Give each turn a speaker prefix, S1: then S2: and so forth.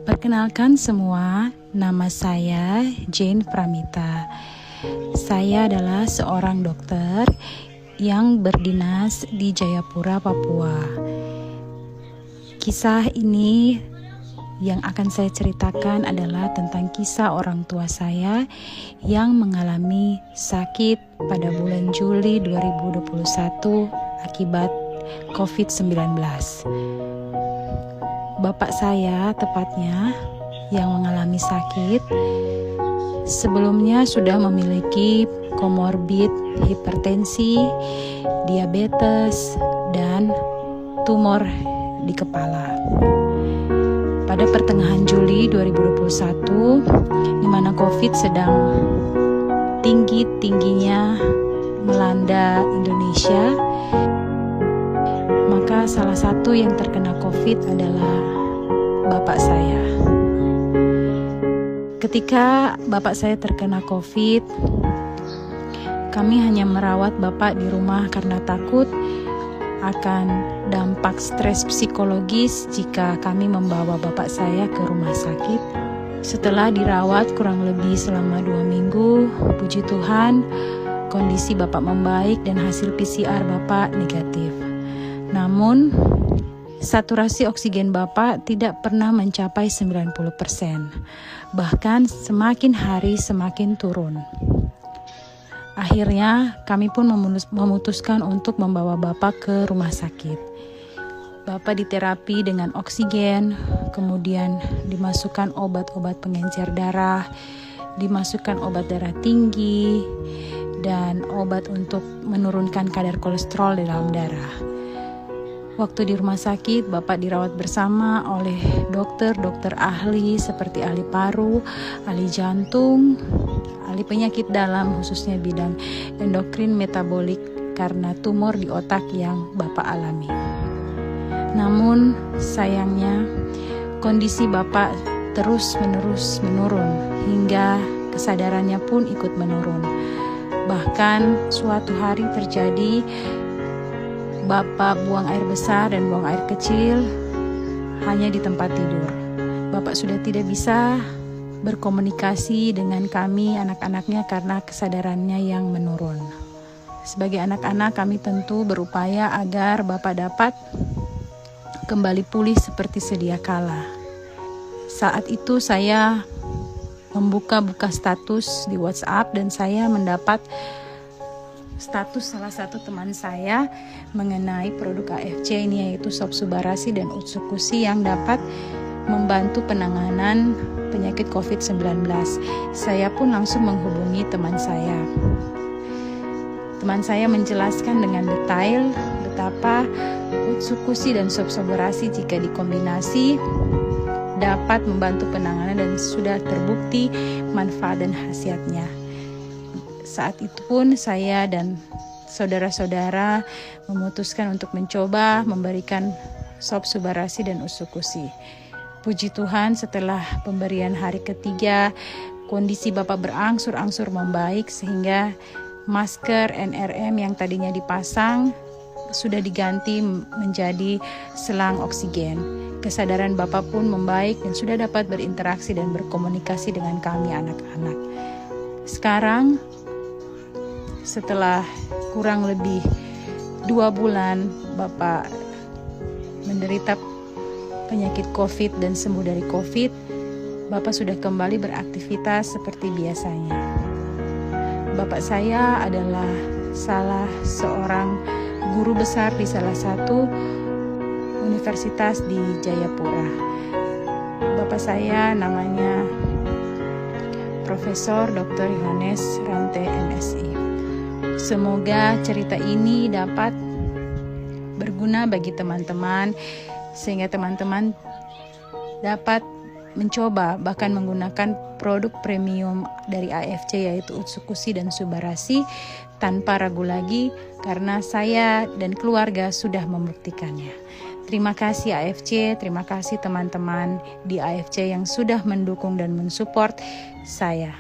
S1: Perkenalkan semua, nama saya Jane Pramita. Saya adalah seorang dokter yang berdinas di Jayapura, Papua. Kisah ini yang akan saya ceritakan adalah tentang kisah orang tua saya yang mengalami sakit pada bulan Juli 2021 akibat COVID-19. Bapak saya tepatnya yang mengalami sakit sebelumnya sudah memiliki komorbid hipertensi, diabetes, dan tumor di kepala. Pada pertengahan Juli 2021, di mana COVID sedang tinggi-tingginya melanda Indonesia, maka salah satu yang terkena COVID adalah bapak saya. Ketika bapak saya terkena COVID, kami hanya merawat bapak di rumah karena takut akan dampak stres psikologis jika kami membawa bapak saya ke rumah sakit. Setelah dirawat kurang lebih selama 2 minggu, puji Tuhan, kondisi bapak membaik dan hasil PCR bapak negatif. Namun, saturasi oksigen bapak tidak pernah mencapai 90%. Bahkan semakin hari semakin turun. Akhirnya kami pun memutuskan untuk membawa bapak ke rumah sakit. Bapak diterapi dengan oksigen, kemudian dimasukkan obat-obat pengencer darah, dimasukkan obat darah tinggi, dan obat untuk menurunkan kadar kolesterol di dalam darah. Waktu di rumah sakit, bapak dirawat bersama oleh dokter ahli seperti ahli paru, ahli jantung, ahli penyakit dalam khususnya bidang endokrin metabolik karena tumor di otak yang bapak alami. Namun sayangnya kondisi bapak terus-menerus menurun hingga kesadarannya pun ikut menurun. Bahkan suatu hari terjadi bapak buang air besar dan buang air kecil hanya di tempat tidur. Bapak sudah tidak bisa berkomunikasi dengan kami anak-anaknya karena kesadarannya yang menurun. Sebagai anak-anak kami tentu berupaya agar bapak dapat kembali pulih seperti sedia kala. Saat itu saya membuka status di WhatsApp dan saya mendapat status salah satu teman saya mengenai produk AFC ini, yaitu Sobsubarasi dan Utsukusi yang dapat membantu penanganan penyakit COVID-19. Saya pun langsung menghubungi teman saya. Teman saya menjelaskan dengan detail betapa Utsukusi dan Sobsubarasi jika dikombinasi dapat membantu penanganan dan sudah terbukti manfaat dan khasiatnya. Saat itu pun saya dan saudara-saudara memutuskan untuk mencoba memberikan Sobsubarasi dan Utsukusi. Puji Tuhan, setelah pemberian hari ketiga, kondisi bapak berangsur-angsur membaik sehingga masker NRM yang tadinya dipasang sudah diganti menjadi selang oksigen. Kesadaran bapak pun membaik dan sudah dapat berinteraksi dan berkomunikasi dengan kami anak-anak. Sekarang, setelah kurang lebih 2 bulan bapak menderita penyakit COVID dan sembuh dari COVID, bapak sudah kembali beraktivitas seperti biasanya. Bapak saya adalah salah seorang guru besar di salah satu universitas di Jayapura. Bapak saya namanya Profesor Dr. Yohanes Rante MSI. Semoga cerita ini dapat berguna bagi teman-teman sehingga teman-teman dapat mencoba bahkan menggunakan produk premium dari AFC yaitu Utsukusi dan Subarasi tanpa ragu lagi karena saya dan keluarga sudah membuktikannya. Terima kasih AFC, terima kasih teman-teman di AFC yang sudah mendukung dan mensupport saya.